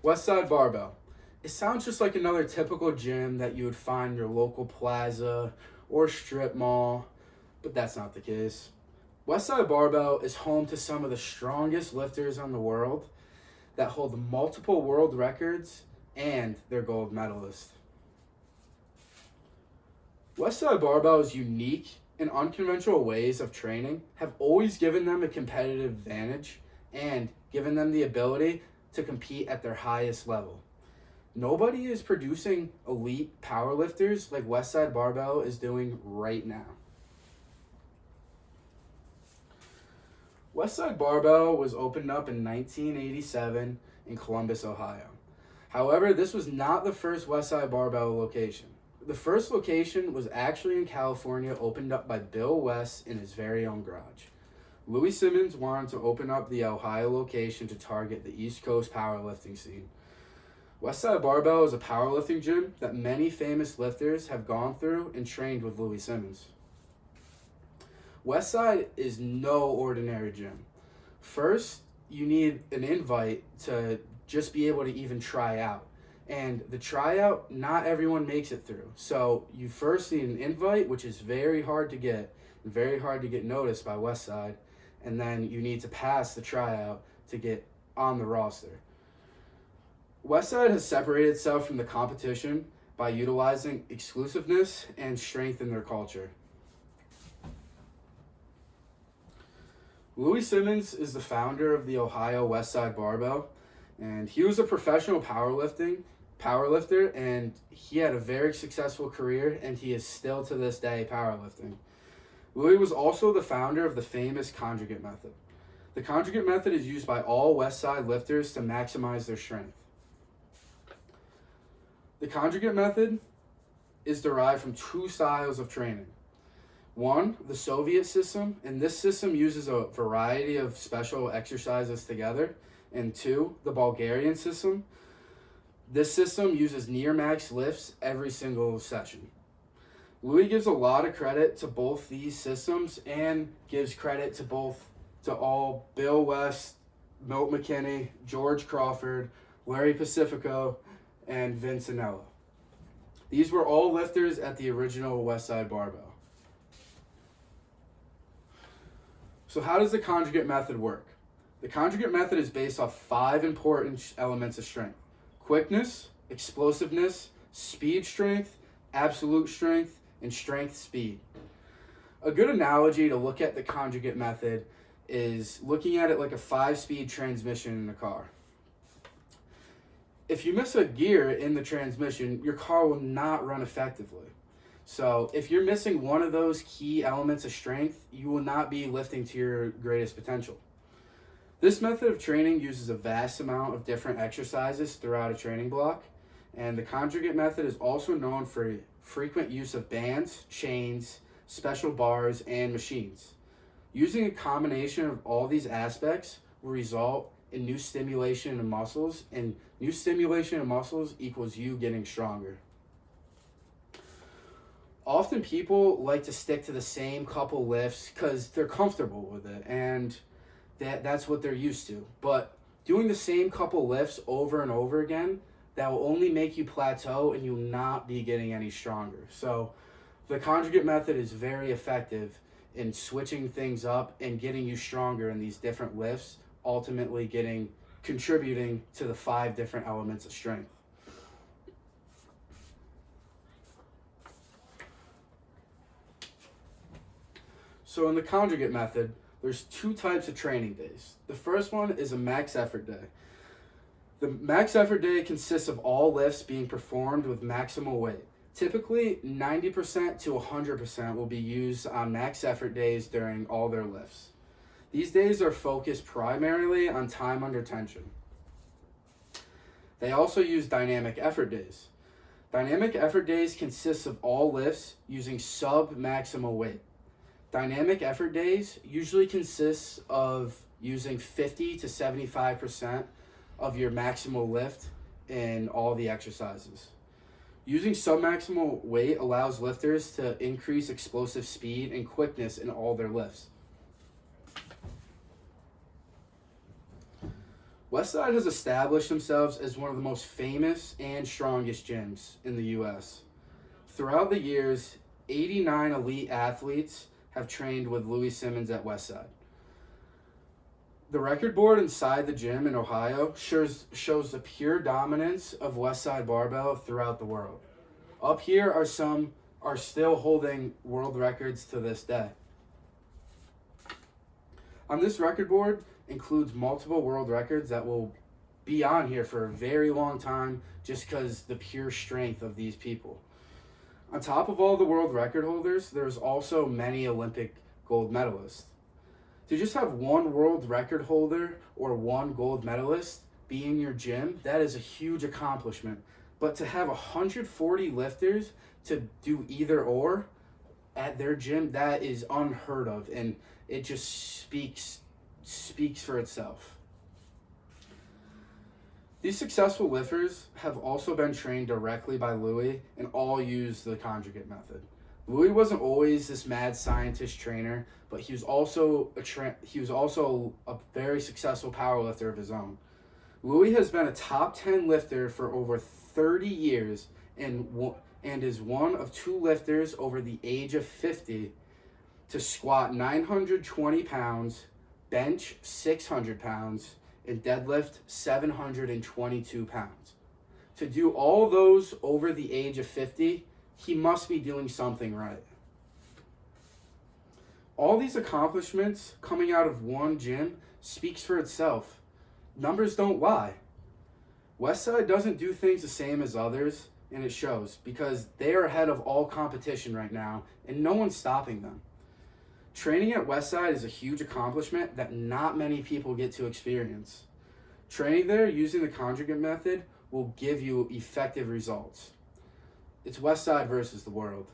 Westside Barbell. It sounds just like another typical gym that you would find in your local plaza or strip mall, but that's not the case. Westside Barbell is home to some of the strongest lifters in the world that hold multiple world records and they're gold medalists. Westside Barbell's unique and unconventional ways of training have always given them a competitive advantage and given them the ability to compete at their highest level. Nobody is producing elite powerlifters like Westside Barbell is doing right now. Westside Barbell was opened up in 1987 in Columbus, Ohio. However, this was not the first Westside Barbell location. The first location was actually in California, opened up by Bill West in his very own garage. Louis Simmons wanted to open up the Ohio location to target the East Coast powerlifting scene. Westside Barbell is a powerlifting gym that many famous lifters have gone through and trained with Louis Simmons. Westside is no ordinary gym. First, you need an invite to just be able to even try out. And the tryout, not everyone makes it through. So you first need an invite, which is very hard to get noticed by Westside. And then you need to pass the tryout to get on the roster. Westside has separated itself from the competition by utilizing exclusiveness and strength in their culture. Louis Simmons is the founder of the Ohio Westside Barbell, and he was a professional powerlifter, and he had a very successful career, and he is still to this day powerlifting. Louis was also the founder of the famous conjugate method. The conjugate method is used by all Westside lifters to maximize their strength. The conjugate method is derived from two styles of training. One, the Soviet system, and this system uses a variety of special exercises together. And two, the Bulgarian system. This system uses near max lifts every single session. Louis gives a lot of credit to both these systems and gives credit to all Bill West, Milt McKinney, George Crawford, Larry Pacifico, and Vince Anello. These were all lifters at the original Westside Barbell. So how does the conjugate method work? The conjugate method is based off 5 important elements of strength: quickness, explosiveness, speed strength, absolute strength, and strength speed. A good analogy to look at the conjugate method is looking at it like a 5-speed transmission in a car. If you miss a gear in the transmission, your car will not run effectively. So if you're missing one of those key elements of strength, you will not be lifting to your greatest potential. This method of training uses a vast amount of different exercises throughout a training block, and the conjugate method is also known for frequent use of bands, chains, special bars, and machines. Using a combination of all these aspects will result in new stimulation in muscles, and new stimulation in muscles equals you getting stronger. Often people like to stick to the same couple lifts because they're comfortable with it and that's what they're used to. But doing the same couple lifts over and over again, that will only make you plateau and you'll not be getting any stronger. So the conjugate method is very effective in switching things up and getting you stronger in these different lifts, ultimately contributing to the 5 different elements of strength. So in the conjugate method, there's 2 types of training days. The first one is a max effort day. The max effort day consists of all lifts being performed with maximal weight. Typically, 90% to 100% will be used on max effort days during all their lifts. These days are focused primarily on time under tension. They also use dynamic effort days. Dynamic effort days consist of all lifts using sub-maximal weight. Dynamic effort days usually consists of using 50 to 75% of your maximal lift in all the exercises. Using submaximal weight allows lifters to increase explosive speed and quickness in all their lifts. Westside has established themselves as one of the most famous and strongest gyms in the U.S. Throughout the years, 89 elite athletes have trained with Louis Simmons at Westside. The record board inside the gym in Ohio shows the pure dominance of Westside Barbell throughout the world. Up here are some are still holding world records to this day. On this record board includes multiple world records that will be on here for a very long time just because the pure strength of these people. On top of all the world record holders, there's also many Olympic gold medalists. To just have one world record holder or one gold medalist be in your gym, that is a huge accomplishment. But to have 140 lifters to do either or at their gym, that is unheard of, and it just speaks for itself. These successful lifters have also been trained directly by Louis and all use the conjugate method. Louis wasn't always this mad scientist trainer, but he was also a very successful powerlifter of his own. Louis has been a top 10 lifter for over 30 years and is one of two lifters over the age of 50 to squat 920 pounds, bench 600 pounds, and deadlift 722 pounds. To do all those over the age of 50, he must be doing something right. All these accomplishments coming out of one gym speaks for itself. Numbers don't lie. Westside doesn't do things the same as others, and it shows because they are ahead of all competition right now, and no one's stopping them. Training at Westside is a huge accomplishment that not many people get to experience. Training there using the conjugate method will give you effective results. It's Westside versus the world.